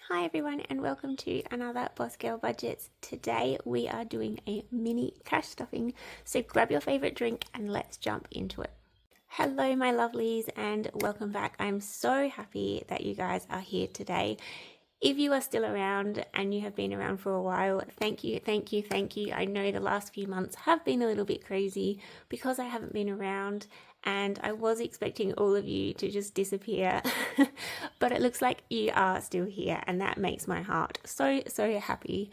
Hi everyone and welcome to another Boss Girl Budgets. Today we are doing a mini cash stuffing, so grab your favorite drink and let's jump into it. Hello my lovelies and welcome back. I'm so happy that you guys are here today. If you are still around and you have been around for a while, thank you. I know the last few months have been a little bit crazy because I haven't been around and I was expecting all of you to just disappear, but it looks like you are still here and that makes my heart so happy.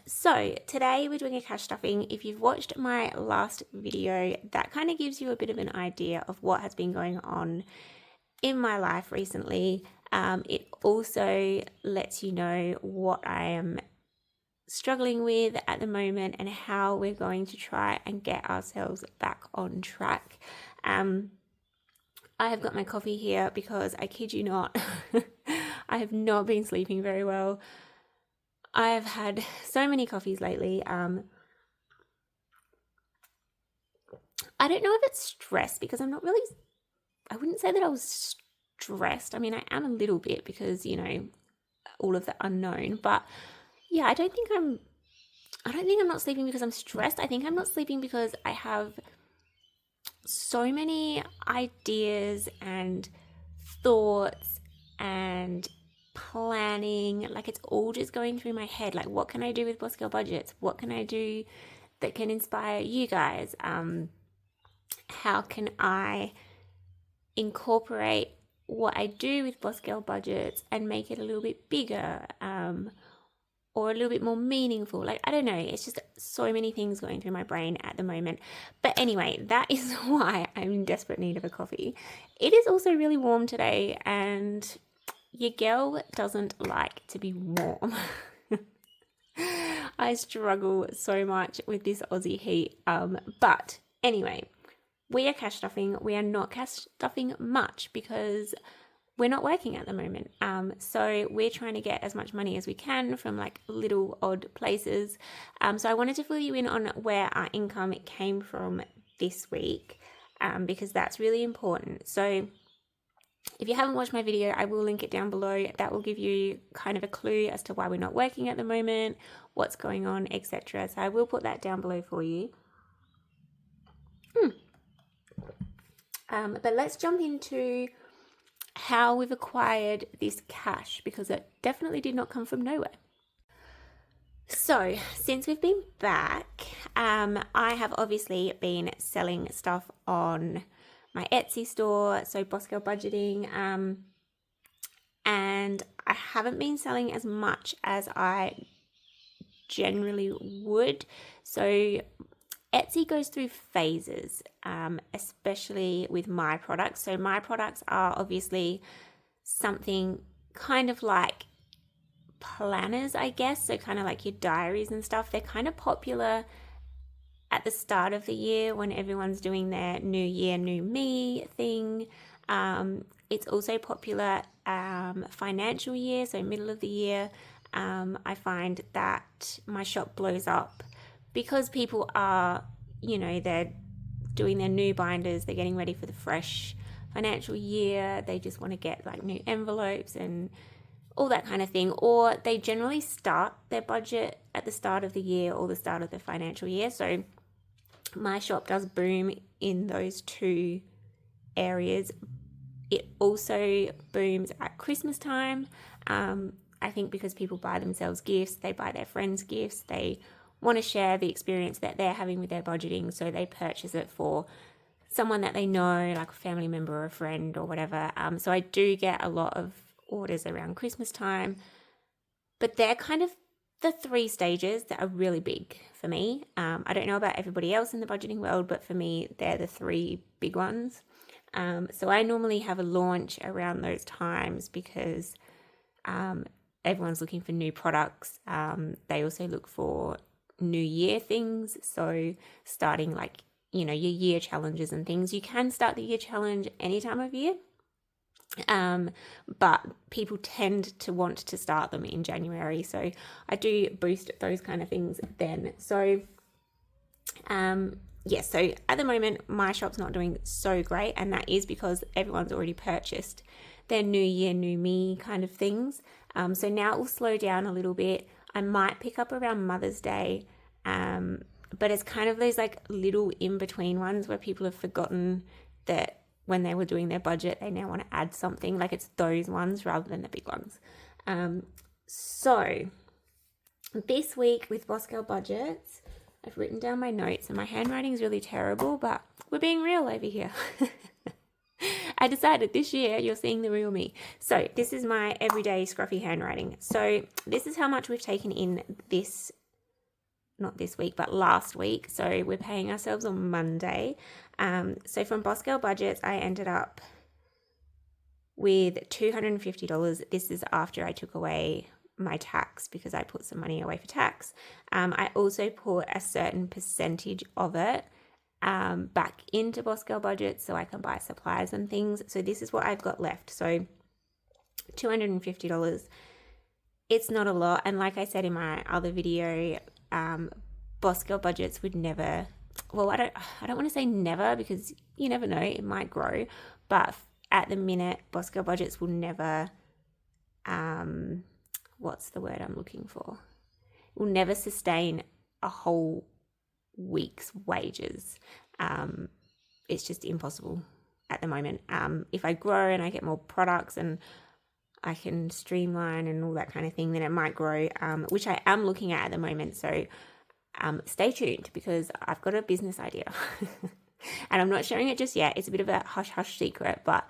So today we're doing a cash stuffing. If you've watched my last video, that kind of gives you a bit of an idea of what has been going on in my life recently. It also lets you know what I am struggling with at the moment and how we're going to try and get ourselves back on track. I have got my coffee here because I kid you not, I have not been sleeping very well. I have had so many coffees lately. I don't know if it's stress because I wouldn't say that I was stressed. I mean, I am a little bit because, you know, all of the unknown, but yeah, I don't think I'm not sleeping because I'm stressed. I think I'm not sleeping because I have so many ideas and thoughts and planning. Like, it's all just going through my head. Like, what can I do with Boss Girl Budgets? What can I do that can inspire you guys? How can I incorporate what I do with Boss Girl Budgets and make it a little bit bigger, or a little bit more meaningful? Like, I don't know, it's just so many things going through my brain at the moment. But anyway, that is why I'm in desperate need of a coffee. It is also really warm today and your girl doesn't like to be warm. I struggle so much with this Aussie heat. But anyway, we are cash stuffing. We are not cash stuffing much because we're not working at the moment. So we're trying to get as much money as we can from like little odd places. So I wanted to fill you in on where our income came from this week, because that's really important. So if you haven't watched my video, I will link it down below. That will give you kind of a clue as to why we're not working at the moment, what's going on, etc. So I will put that down below for you. But let's jump into how we've acquired this cash, because it definitely did not come from nowhere. So since we've been back, I have obviously been selling stuff on my Etsy store, so Boss Girl Budgeting, and I haven't been selling as much as I generally would. So Etsy goes through phases, especially with my products. So my products are obviously something kind of like planners, I guess. So kind of like your diaries and stuff. They're kind of popular at the start of the year when everyone's doing their new year, new me thing. It's also popular financial year, so middle of the year. I find that my shop blows up because people are, you know, they're doing their new binders, they're getting ready for the fresh financial year, they just want to get like new envelopes and all that kind of thing, or they generally start their budget at the start of the year or the start of the financial year. So my shop does boom in those two areas. It also booms at Christmas time. I think because people buy themselves gifts, they buy their friends gifts, they want to share the experience that they're having with their budgeting, so they purchase it for someone that they know, like a family member or a friend or whatever. So I do get a lot of orders around Christmas time, but they're kind of the three stages that are really big for me. I don't know about everybody else in the budgeting world, but for me, they're the three big ones. So I normally have a launch around those times because everyone's looking for new products. They also look for new year things, so starting like, you know, your year challenges and things. You can start the year challenge any time of year, but people tend to want to start them in January, so I do boost those kind of things then. So yes, so at the moment, my shop's not doing so great, and that is because everyone's already purchased their new year, new me kind of things. So now it will slow down a little bit. I might pick up around Mother's Day, but it's kind of those like little in between ones where people have forgotten that when they were doing their budget, they now want to add something. Like it's those ones rather than the big ones. So this week with Boss Girl Budgets, I've written down my notes and my handwriting is really terrible, but we're being real over here. I decided this year you're seeing the real me. So this is my everyday scruffy handwriting. So this is how much we've taken in not this week, but last week. So we're paying ourselves on Monday. So from Boss Girl Budgets, I ended up with $250. This is after I took away my tax because I put some money away for tax. I also put a certain percentage of it back into Boss Girl Budget so I can buy supplies and things. So this is what I've got left. So $250. It's not a lot. And like I said in my other video, Boss Girl Budgets would never, well, I don't want to say never because you never know, it might grow. But at the minute, Boss Girl Budgets will never, what's the word I'm looking for? Will never sustain a whole week's wages. It's just impossible at the moment. If I grow and I get more products and I can streamline and all that kind of thing, then it might grow, which I am looking at the moment. So stay tuned because I've got a business idea and I'm not sharing it just yet. It's a bit of a hush secret, but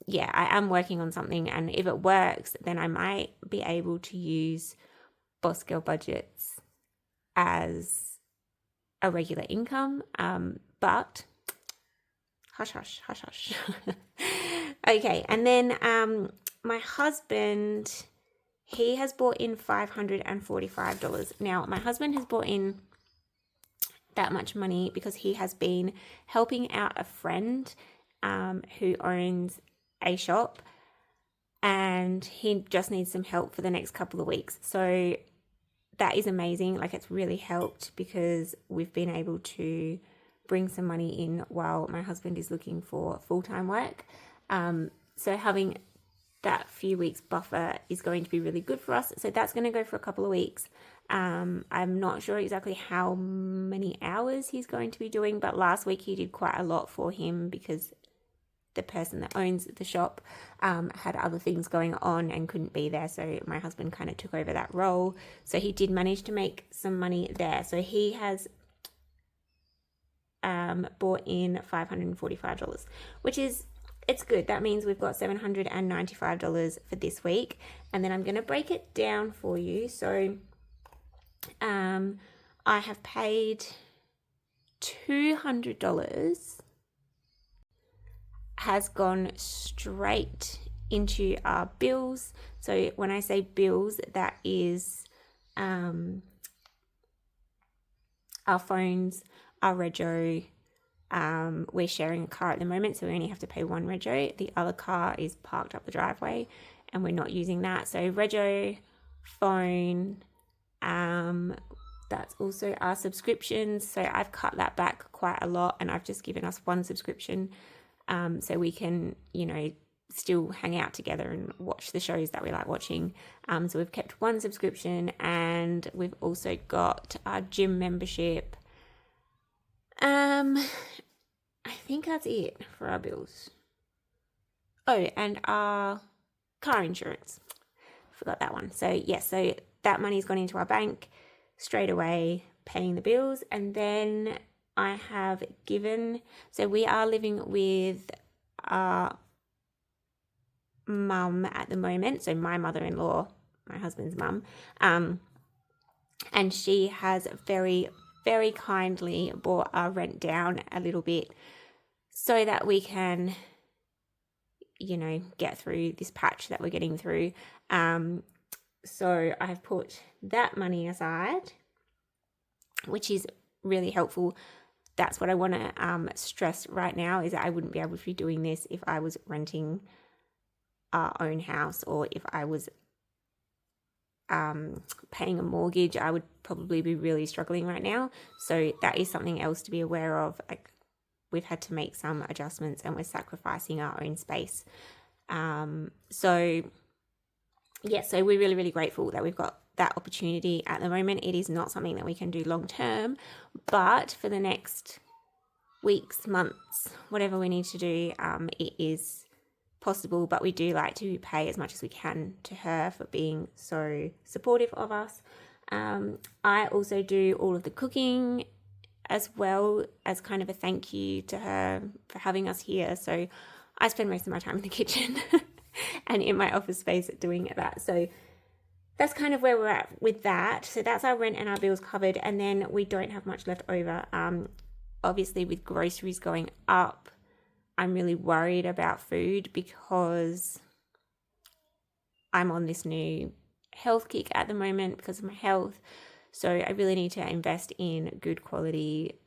yeah, I am working on something, and if it works, then I might be able to use Boss Girl Budgets as a regular income, but hush. Okay, and then my husband, he has bought in $545. Now, my husband has bought in that much money because he has been helping out a friend who owns a shop, and he just needs some help for the next couple of weeks. So that is amazing. Like, it's really helped because we've been able to bring some money in while my husband is looking for full-time work. So having that few weeks buffer is going to be really good for us. So that's going to go for a couple of weeks. I'm not sure exactly how many hours he's going to be doing, but last week he did quite a lot for him because the person that owns the shop had other things going on and couldn't be there. So my husband kind of took over that role. So he did manage to make some money there. So he has bought in $545, which is, it's good. That means we've got $795 for this week. And then I'm going to break it down for you. So I have paid $200 has gone straight into our bills. So when I say bills, that is our phones, our rego. We're sharing a car at the moment, so we only have to pay one rego. The other car is parked up the driveway and we're not using that. So rego, phone, that's also our subscriptions. So I've cut that back quite a lot and I've just given us one subscription. So we can, still hang out together and watch the shows that we like watching. So we've kept one subscription, and we've also got our gym membership. I think that's it for our bills. Oh, and our car insurance. Forgot that one. So yes, so that money's gone into our bank straight away, paying the bills, and then I have given, so we are living with our mum at the moment, so my mother-in-law, my husband's mum, and she has very, very kindly brought our rent down a little bit so that we can, get through this patch that we're getting through. So I've put that money aside, which is really helpful. That's what I want to stress right now, is that I wouldn't be able to be doing this if I was renting our own house or if I was paying a mortgage, I would probably be really struggling right now. So that is something else to be aware of. Like, we've had to make some adjustments and we're sacrificing our own space. So we're really, really grateful that we've got that opportunity at the moment. It is not something that we can do long term, but for the next weeks, months, whatever we need to do, it is possible. But we do like to pay as much as we can to her for being so supportive of us. I also do all of the cooking as well, as kind of a thank you to her for having us here. So I spend most of my time in the kitchen and in my office space doing that. So that's kind of where we're at with that. So that's our rent and our bills covered, and then we don't have much left over. Obviously, with groceries going up, I'm really worried about food because I'm on this new health kick at the moment because of my health. So I really need to invest in good quality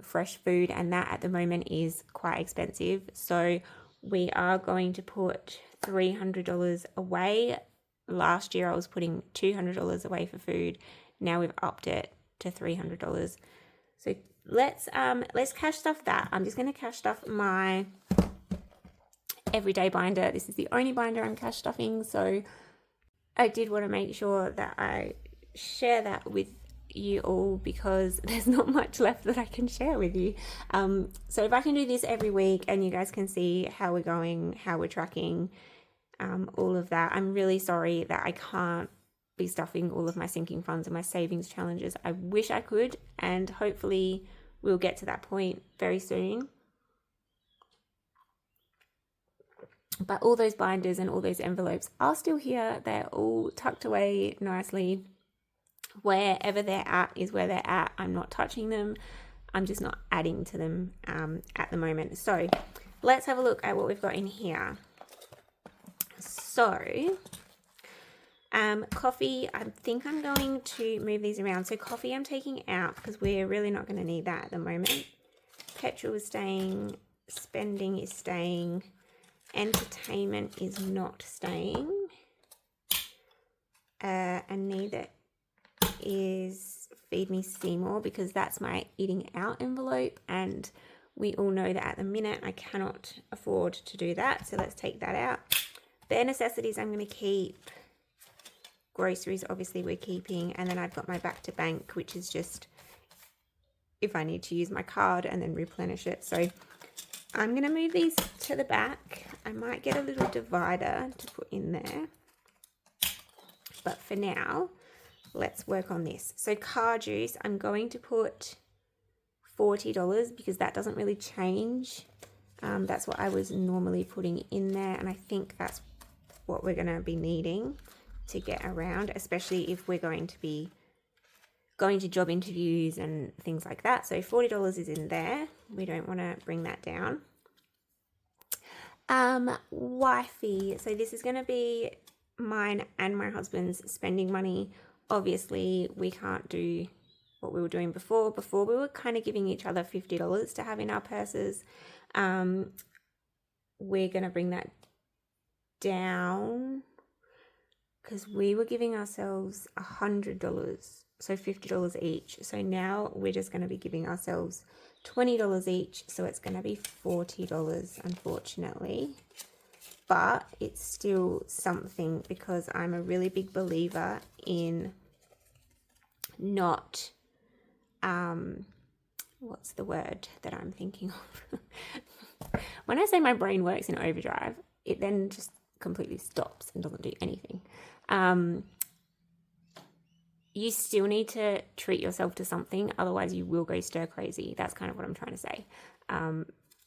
fresh food, and that at the moment is quite expensive. So we are going to put $300 away. Last year I was putting $200 away for food. Now we've upped it to $300. So let's cash stuff that. I'm just going to cash stuff my everyday binder. This is the only binder I'm cash stuffing, so I did want to make sure that I share that with you all because there's not much left that I can share with you. So if I can do this every week and you guys can see how we're going, how we're tracking, all of that. I'm really sorry that I can't be stuffing all of my sinking funds and my savings challenges. I wish I could, and hopefully we'll get to that point very soon. But all those binders and all those envelopes are still here. They're all tucked away nicely. Wherever they're at is where they're at. I'm not touching them. I'm just not adding to them at the moment. So let's have a look at what we've got in here. So coffee, I think I'm going to move these around. So coffee I'm taking out because we're really not going to need that at the moment. Petrol is staying. Spending is staying. Entertainment is not staying. And neither is Feed Me Seymour because that's my eating out envelope, and we all know that at the minute I cannot afford to do that, so let's take that out. Bare necessities I'm going to keep. Groceries obviously we're keeping, and then I've got my back to bank, which is just if I need to use my card and then replenish it. So I'm going to move these to the back. I might get a little divider to put in there, but for now let's work on this. So car juice, I'm going to put $40 because that doesn't really change. That's what I was normally putting in there, and I think that's what we're going to be needing to get around, especially if we're going to be going to job interviews and things like that. So $40 is in there. We don't want to bring that down. Wifey. So this is going to be mine and my husband's spending money. Obviously, we can't do what we were doing before. Before, we were kind of giving each other $50 to have in our purses. We're going to bring that down because we were giving ourselves $100, so $50 each. So now we're just going to be giving ourselves $20 each, so it's going to be $40, unfortunately. But it's still something because I'm a really big believer in not, what's the word that I'm thinking of? When I say my brain works in overdrive, it then just completely stops and doesn't do anything. You still need to treat yourself to something, otherwise you will go stir crazy. That's kind of what I'm trying to say.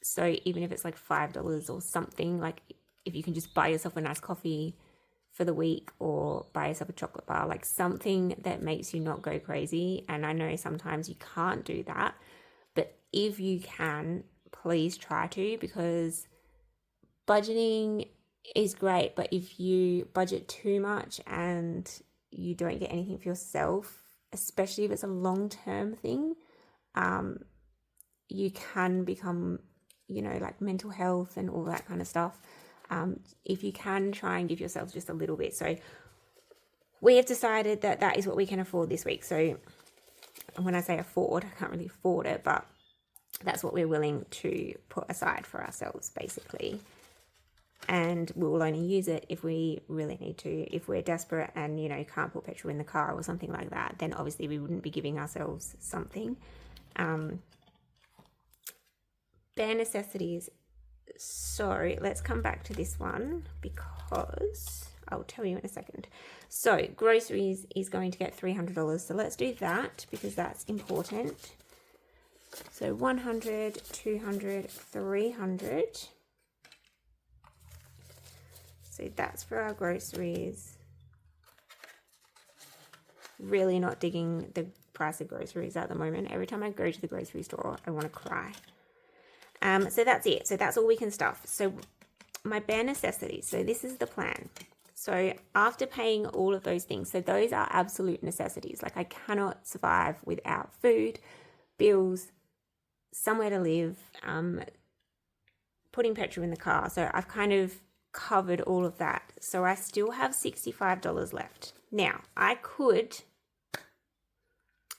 So even if it's like $5 or something, like if you can just buy yourself a nice coffee for the week or buy yourself a chocolate bar, like something that makes you not go crazy. And I know sometimes you can't do that, but if you can, please try to, because budgeting is great, but if you budget too much and you don't get anything for yourself, especially if it's a long-term thing, you can become, like mental health and all that kind of stuff. If you can, try and give yourself just a little bit. So we have decided that that is what we can afford this week. So when I say afford, I can't really afford it, but that's what we're willing to put aside for ourselves, basically. And we will only use it if we really need to. If we're desperate and, you know, can't put petrol in the car or something like that, then obviously we wouldn't be giving ourselves something. Bare necessities. So let's come back to this one because I'll tell you in a second. So groceries is going to get $300. So let's do that because that's important. So 100, 200, 300. So that's for our groceries. Really not digging the price of groceries at the moment. Every time I go to the grocery store, I want to cry. So that's it. So that's all we can stuff. So my bare necessities. So this is the plan. So after paying all of those things, so those are absolute necessities. Like I cannot survive without food, bills, somewhere to live, putting petrol in the car. So I've kind of covered all of that. So I still have $65 left. Now, I could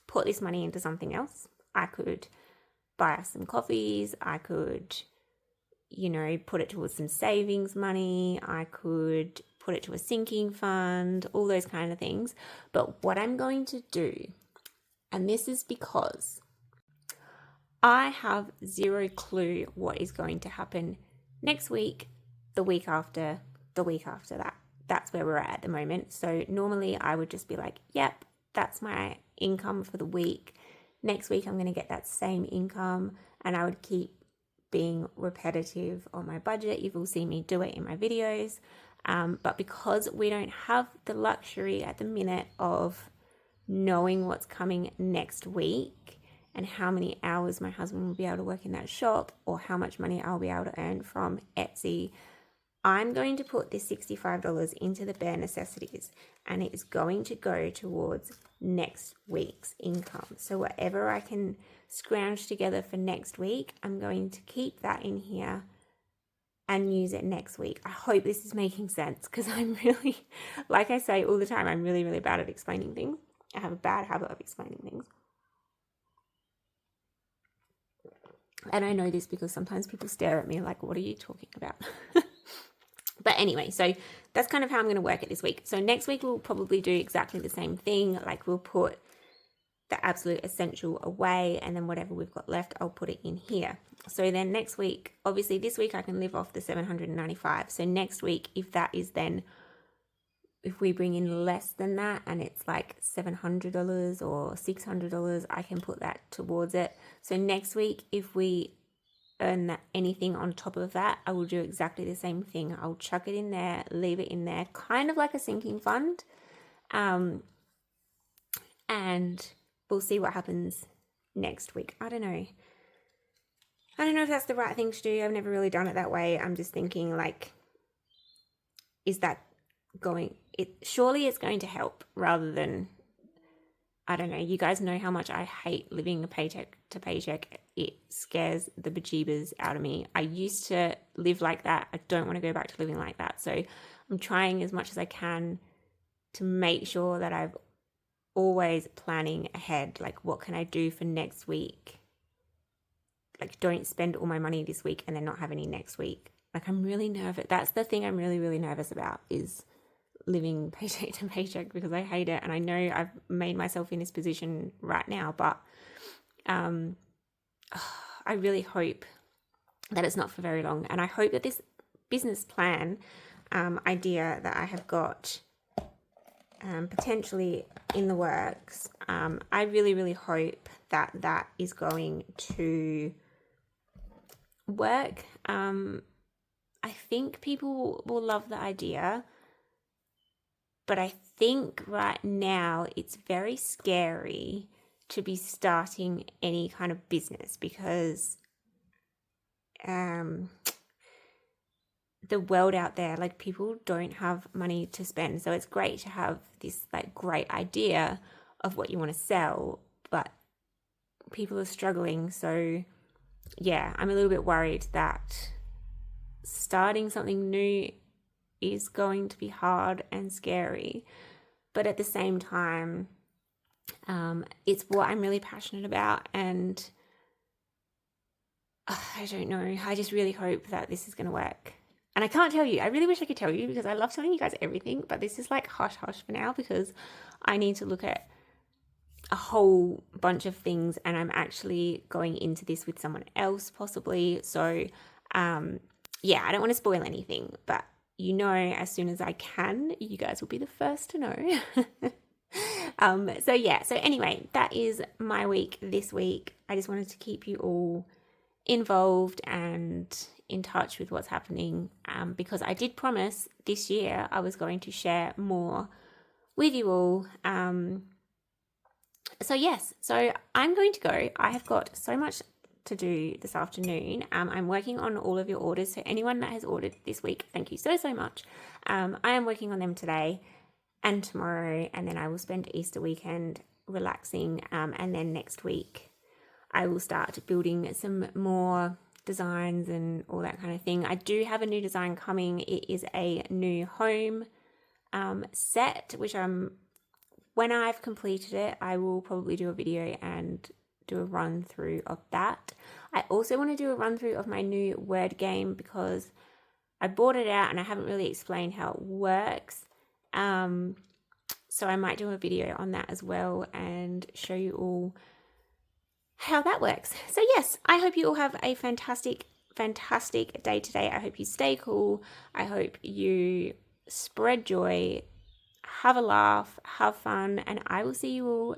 put this money into something else. I could buy us some coffees. I could, you know, put it towards some savings money. I could put it to a sinking fund, all those kind of things. But what I'm going to do, and this is because I have zero clue what is going to happen next week, the week after that. That's where we're at the moment. So normally I would just be like, yep, that's my income for the week. Next week I'm going to get that same income, and I would keep being repetitive on my budget. You've all seen me do it in my videos. But because we don't have the luxury at the minute of knowing what's coming next week and how many hours my husband will be able to work in that shop or how much money I'll be able to earn from Etsy, I'm going to put this $65 into the bare necessities, and it is going to go towards next week's income. So whatever I can scrounge together for next week, I'm going to keep that in here and use it next week. I hope this is making sense because I'm really, like I say all the time, I'm really, really bad at explaining things. I have a bad habit of explaining things. And I know this because sometimes people stare at me like, what are you talking about? But anyway, so that's kind of how I'm going to work it this week. So next week we'll probably do exactly the same thing. Like we'll put the absolute essential away, and then whatever we've got left, I'll put it in here. So then next week, obviously this week I can live off the $795. So next week, if that is then, if we bring in less than that and it's like $700 or $600, I can put that towards it. So next week, if we earn that anything on top of that, I will do exactly the same thing. I'll chuck it in there, leave it in there, kind of like a sinking fund. And we'll see what happens next week. I don't know if that's the right thing to do. I've never really done it that way. I'm just thinking like, is that surely it's going to help rather than, I don't know. You guys know how much I hate living a paycheck to paycheck. It scares the bejeebers out of me. I used to live like that. I don't want to go back to living like that. So I'm trying as much as I can to make sure that I've always planning ahead. Like, what can I do for next week? Like, don't spend all my money this week and then not have any next week. Like, I'm really nervous. That's the thing I'm really, really nervous about, is living paycheck to paycheck, because I hate it. And I know I've made myself in this position right now, but I really hope that it's not for very long. And I hope that this business plan idea that I have got potentially in the works, I really, really hope that that is going to work. I think people will love the idea, but I think right now it's very scary to be starting any kind of business because the world out there, like, people don't have money to spend. So it's great to have this like great idea of what you want to sell, but people are struggling. So yeah, I'm a little bit worried that starting something new is going to be hard and scary. but at the same time, it's what I'm really passionate about, and I don't know. I just really hope that this is going to work. And I can't tell you. I really wish I could tell you because I love telling you guys everything, but this is like hush hush for now because I need to look at a whole bunch of things, and I'm actually going into this with someone else possibly. So, yeah, I don't want to spoil anything, but you know, as soon as I can, you guys will be the first to know. So yeah, so anyway, that is my week this week. I just wanted to keep you all involved and in touch with what's happening, because I did promise this year I was going to share more with you all. So yes, so I'm going to go. I have got so much to do this afternoon. I'm working on all of your orders. So anyone that has ordered this week, thank you so much. I am working on them today and tomorrow, and then I will spend Easter weekend relaxing. And then next week I will start building some more designs and all that kind of thing. I do have a new design coming. It is a new home set, which when I've completed it, I will probably do a video and do a run through of that. I also want to do a run through of my new word game because I bought it out and I haven't really explained how it works. So I might do a video on that as well and show you all how that works. So yes, I hope you all have a fantastic day today. I hope you stay cool. I hope you spread joy, have a laugh, have fun, and I will see you all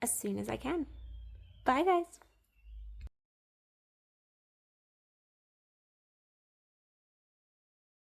as soon as I can. Bye guys.